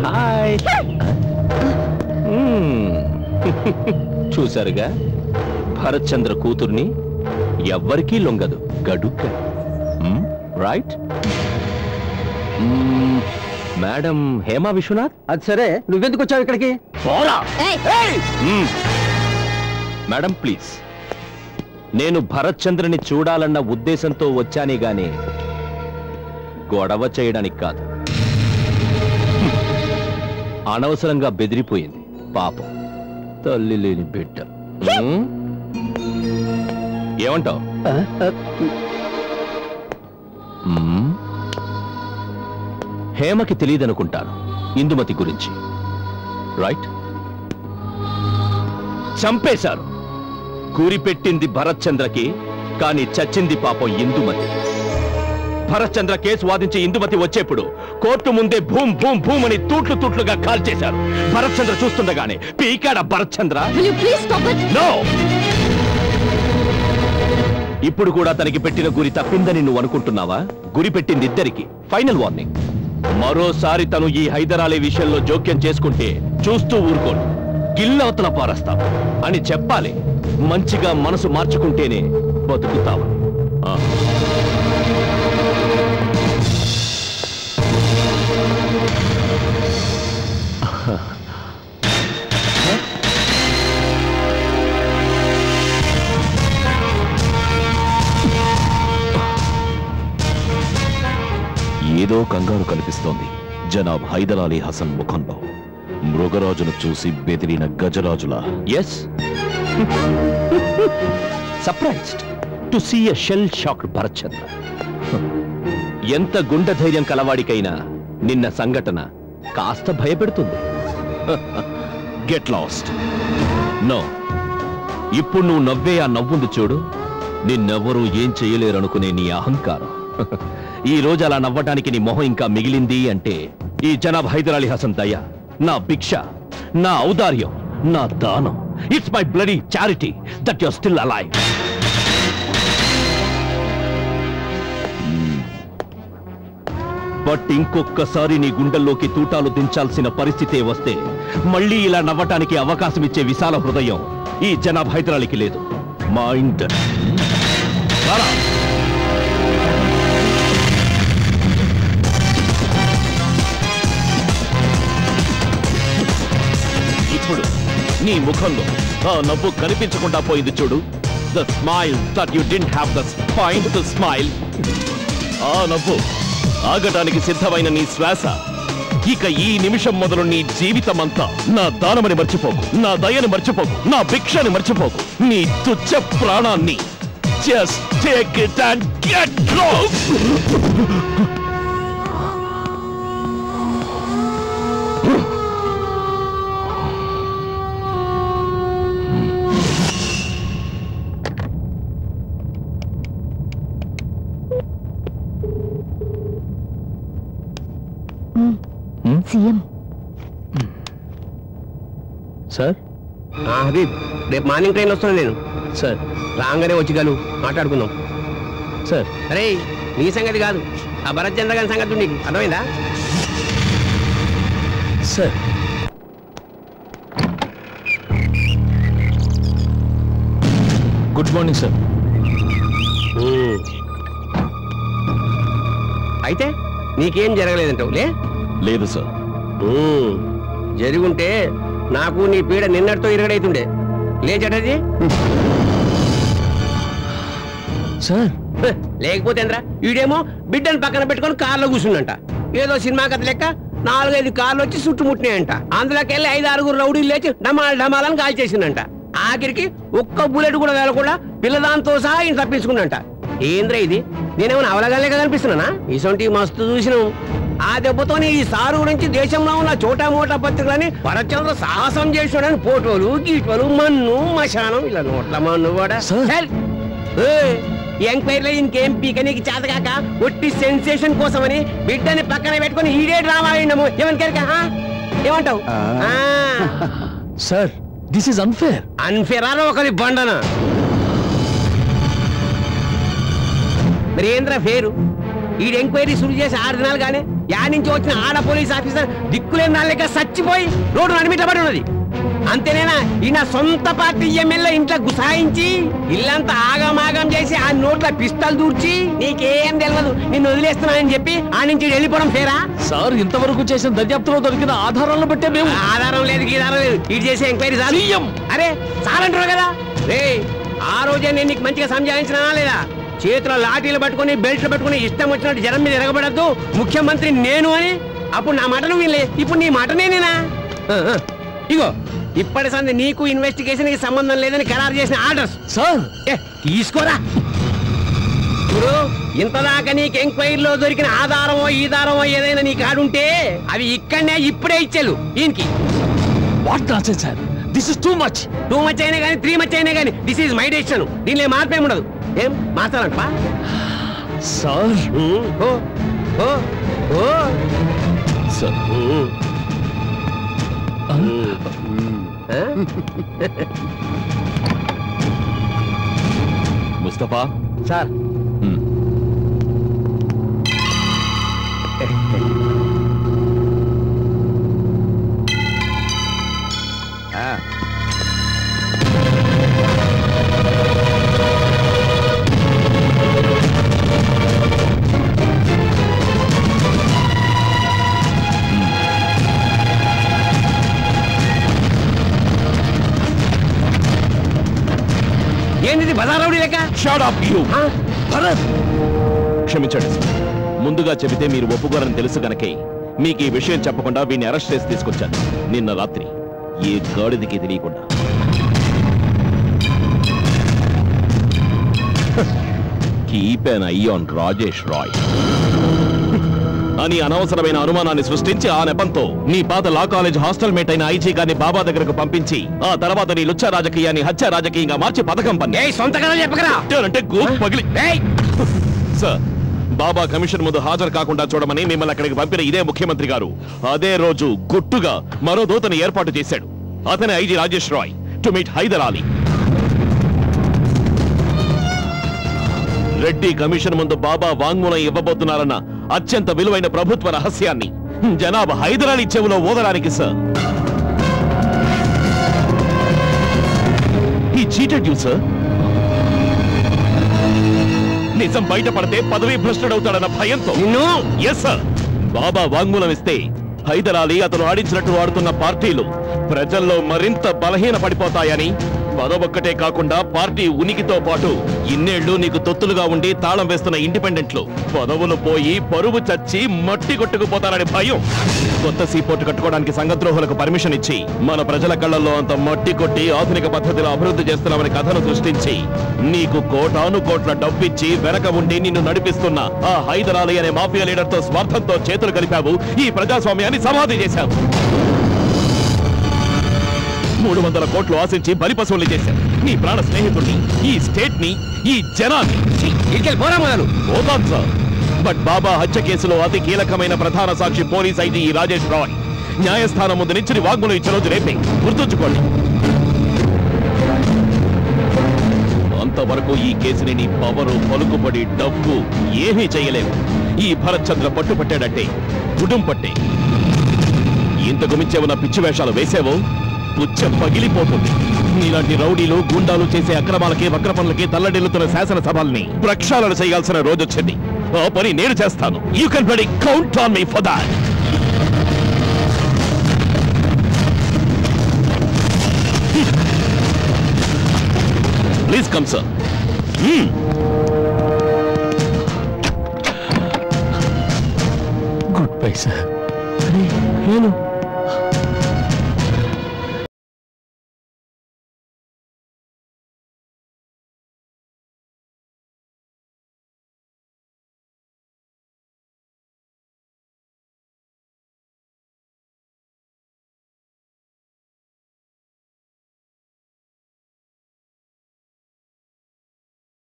Hi. చూసారుగా భరత్ చంద్ర కూతుర్ని ఎవ్వరికీ లొంగదు గడుక్క. రైట్. మేడం హేమా విశ్వనాథ్. అది సరే, నువ్వెందుకు వచ్చావు ఇక్కడికి? మేడం ప్లీజ్, నేను భరత్ చంద్రని చూడాలన్న ఉద్దేశంతో వచ్చానే గాని గొడవ చేయడానికి కాదు. అనవసరంగా బెదిరిపోయింది పాపం, తల్లి లేని బిడ్డ. ఏమంటావు? హేమకి తెలియదనుకుంటాను ఇందుమతి గురించి. రైట్? చంపేశారు. కూరిపెట్టింది భరత్ చంద్రకి, కానీ చచ్చింది పాపం ఇందుమతి. భరత్ చంద్ర కేసు వాదించి ఇందుమతి వచ్చేప్పుడు కోర్టు ముందే భూమ్ భూమ్ భూమ్ అని తూట్లు తూట్లుగా కాల్చేశారు. భరత్ చంద్ర చూస్తుండగానే పీకాడ భరత్ చంద్ర. నో, ఇప్పుడు కూడా తనకి పెట్టిన గురి తప్పిందని నువ్వు అనుకుంటున్నావా? గురి పెట్టింది ఇద్దరికి. ఫైనల్ వార్నింగ్, మరోసారి తను ఈ హైదరాలీ విషయంలో జోక్యం చేసుకుంటే చూస్తూ ఊరుకోను, గిల్లవతల పారేస్తావు అని చెప్పాలి. మంచిగా మనసు మార్చుకుంటేనే బతుకుతావు. ఏదో కంగారు కనిపిస్తోంది జనాబ్ హైదరాలీ హసన్ ముఖంలో. మృగరాజును చూసి బెదిరిన గజరాజులా. Yes, surprised to see a shell shocked Bharat Chandra. ఎంత గుండె ధైర్యం కలవాడికైనా నిన్న సంఘటన కాస్త భయపెడుతుంది. Get lost. నో, ఇప్పుడు నువ్వు నవ్వే ఆ నవ్వుంది చూడు, నిన్నెవ్వరూ ఏం చేయలేరనుకునే నీ అహంకారం. ఈ రోజు అలా నవ్వటానికి నీ మొహం ఇంకా మిగిలింది అంటే ఈ జనాబ్ హైదరాలీ హసన్ దయ, నా భిక్ష, నా ఔదార్యం, నా దానం. It's my bloody charity that you're still alive. But ఇంకొక్కసారి నీ గుండెల్లోకి తూటాలు దించాల్సిన పరిస్థితే వస్తే మళ్ళీ ఇలా నవ్వటానికి అవకాశం ఇచ్చే విశాల హృదయం ఈ జనాబ్ హైదరాలీకి లేదు. మైండ్. ఇప్పుడు నీ ముఖంలో ఆ నవ్వు కనిపించకుండా పోయింది చూడు. The smile that you didn't have the spine to smile. ఆ నవ్వు, ఆగటానికి సిద్ధమైన నీ శ్వాస, ఇక ఈ నిమిషం మొదలు నీ జీవితం అంతా నా దానమని మర్చిపోకు, నా దయని మర్చిపోకు, నా భిక్షని మర్చిపోకు, నీ తుచ్చ ప్రాణాన్ని just take it and get close. CM sir. Habib, రేపు మార్నింగ్ ట్రైన్ వస్తున్నాను నేను. సార్ రాగానే వచ్చి గలు మాట్లాడుకుందాం. సార్. అరే, నీ సంగతి కాదు, ఆ భరత్ చంద్ర గారి సంగతి నీకు అర్థమైందా? సార్. Good morning sir. అయితే నీకేం జరగలేదంటావు? లేదు సార్. జరిగుంటే నాకు నీ పీడ నిన్నటితో ఇరగడైతుండే. లేచటది సార్. లేకపోతే ఏంద్రా, వీడేమో బిడ్డను పక్కన పెట్టుకొని కార్లో కూర్చుందంట. ఏదో సినిమా కథ లెక్క 4-5 కార్లు వచ్చి చుట్టుముట్టినాయంట. అందులోకి వెళ్ళి 5-6 రౌడీలు లేచి డమాల్ డమాలని కాల్ చేసిందంట. ఆఖరికి ఒక్క బుల్లెట్ కూడా వేలకుండా పిల్లదాంతో సహా ఈయన తప్పించుకుందంట. ఏంద్రా ఇది? నేనేమన్నా అవలగాలేక కనిపిస్తున్నానా? ఇసొంటి మస్తు చూసినావు. ఆ దెబ్బతో ఈ సారు గురించి దేశంలో ఉన్న చోటా మోటా పత్రికలని భరత్ చంద్ర సాహసం చేసాడని ఫోటోలు గీటోలు మన్ను మశానం ఇలా నోట్ల మన్ను కూడా. ఎంక్వైరీలో ఇంకేం పీకనీకి చేతగాక ఒట్టి సెన్సేషన్ కోసమని బిడ్డని పక్కన పెట్టుకుని ఈడే డ్రామా ఆడినాము. ఏమనికెరక ఏమంటావు? Sir, this is unfair. Unfair అని ఒకరి బండన మరేంద్ర ఫేరు ఈడు ఎంక్వైరీ సురు చేసి 6 దినాలు గానే యాడ్ నుంచి వచ్చిన ఆడ పోలీస్ ఆఫీసర్ దిక్కులేని దానిలేక చచ్చిపోయి రోడ్డు నడిమిటబడి ఉన్నది. అంతేనేనా ఈ నా సొంత పార్టీ ఎమ్మెల్యే ఇంట్లో గుసాయించి ఇల్లంతా ఆగమాగం చేసి ఆ నోట్ల పిస్తల్ దూర్చి నీకేం తెలియదు నిన్ను వదిలేస్తున్నానని చెప్పి ఆ నుంచి వెళ్ళిపోవడం ఫేరా? సార్ ఇంతవరకు చేసిన దర్యాప్తులో దొరికిన ఆధారాలను బట్టే మేము. ఆధారం లేదు గీధారం లేదు, ఇటు చేసే ఎంక్వైరీ సీఎం. అరే చాలంటారు కదా రే. ఆ రోజే నేను నీకు మంచిగా సంజాయించినా లేదా? చేతిలో లాఠీలు పట్టుకుని బెల్ట్లు పట్టుకుని ఇష్టం వచ్చినట్టు జనం మీద ఎరగబడద్దు, ముఖ్యమంత్రి నేను అని. అప్పుడు నా మాట నువ్వు వినలే, ఇప్పుడు నీ మాట నేనేనా? ఇగో ఇప్పటి సంది నీకు ఇన్వెస్టిగేషన్ కి సంబంధం లేదని ఖరారు చేసిన ఆర్డర్స్. సార్ తీసుకోరా. ఇప్పుడు ఇంతదాకా నీకు ఎంక్వైరీలో దొరికిన ఆధారమో ఈధారమో ఏదైనా నీకు ఆడుంటే అవి ఇక్కడనే ఇప్పుడే ఇచ్చేలు ఈయనకి. What nonsense sir, this is too much. Too much అయినా కానీ 3 మచ్ అయినా కానీ దిస్ ఈజ్ మై డెసిషన్. దీనిలో మార్పేమి ఉండదు. ఏం మార్చాలంటా సార్? సార్ ముస్తఫా సార్ ఏంటిది బజారౌడి లెక్క? Shut up you Bharat. క్షమించండి సార్, ముందుగా చెబితే మీరు ఒప్పుకోరని తెలుసు గనకే మీకు ఈ విషయం చెప్పకుండా వీడిని అరెస్ట్ చేసి తీసుకొచ్చాను. నిన్న రాత్రి ఏ గాడిదికి తెలియకుండా. Keep an eye on Rajesh Roy అని అనవసరమైన అనుమానాన్ని సృష్టించి ఆ నెపంతో నీ పాత లా కాలేజ్ హాస్టల్ మేట్ అయిన ఐజీ గారిని బాబా దగ్గరకు పంపించి ఆ తర్వాత నీ లుచ్చ రాజకీయాన్ని హత్య రాజకీయంగా మార్చి పథకం పని. సొంత కథలు చెప్పకరా అంటే గూప్ పగిలి. సార్, బాబా కమిషన్ ముందు హాజరు కాకుండా చూడమని మిమ్మల్ని అక్కడికి పంపిన ఇదే ముఖ్యమంత్రి గారు అదే రోజు గుట్టుగా మరో దూతను ఏర్పాటు చేశాడు. అతనే IG Rajesh Roy to meet Hyder Ali. Reddy commission ముందు బాబా వాంగ్మూలం ఇవ్వబోతున్నారన్న అత్యంత విలువైన ప్రభుత్వ రహస్యాన్ని జనాబ్ హైదర్ అలీ చెవులో ఊదడానికి sir. He cheated you sir. నిజం బయటపడితే పదవీ భ్రష్టుడవుతాడన్న భయంతో. ఎస్ సార్, బాబా వాంగ్మూలం ఇస్తే హైదర్ అలీ అతను ఆడించినట్టు ఆడుతున్న పార్టీలు ప్రజల్లో మరింత బలహీన పడిపోతాయని, పదవొక్కటే కాకుండా పార్టీ ఉనికితో పాటు ఇన్నేళ్లు నీకు తొత్తులుగా ఉండి తాళం వేస్తున్న ఇండిపెండెంట్లు పదవులు పోయి పరువు చచ్చి మట్టి కొట్టుకుపోతారని భయం. కొత్త సీపోర్టు కట్టుకోవడానికి సంఘద్రోహులకు పర్మిషన్ ఇచ్చి మన ప్రజల కళ్ళల్లో అంత మట్టి కొట్టి ఆధునిక పద్ధతిలో అభివృద్ధి చేస్తున్నామని కథను సృష్టించి నీకు కోటాను కోట్ల డబ్బిచ్చి వెనక ఉండి నిన్ను నడిపిస్తున్న ఆ హైదర్ అలీ అనే మాఫియా లీడర్తో స్వార్థంతో చేతులు కలిపావు. ఈ ప్రజాస్వామ్యాన్ని సమాధి చేశావు. 300 కోట్లు ఆశించి బలిపశువుల్ని చేశావు. నీ ప్రాణ స్నేహితుడిని, ఈ స్టేట్ ని, ఈ జనాన్ని పోతాం సార్. బట్ బాబా హత్య కేసులో అతి కీలకమైన ప్రధాన సాక్షి పోలీస్ ఐజీ రాజేష్ రాయ్ న్యాయస్థానం ముందు నుంచి వాగ్మూలం ఇచ్చిన రోజు రేపే, గుర్తుంచుకోండి. అంతవరకు ఈ కేసుని నీ పవరు, పలుకుబడి, డబ్బు ఏమీ చేయలేవు. ఈ భరత్ చంద్ర పట్టుపట్టాడంటే కుటుంబ పట్టే. ఇంతకు మించే ఉన్న పిచ్చి వేషాలు వేసేవో పుచ్చ పగిలిపోతుంది. నీలాంటి రౌడీలు, గుండాలు చేసే అక్రమాలకి, వక్ర పనులకి తల్లడిల్లుతున్న శాసనసభల్ని ప్రక్షాళన చేయాల్సిన రోజు వచ్చింది. ఆ పని నేను చేస్తాను. You can ready count on me for that. Please come sir. Good bye sir.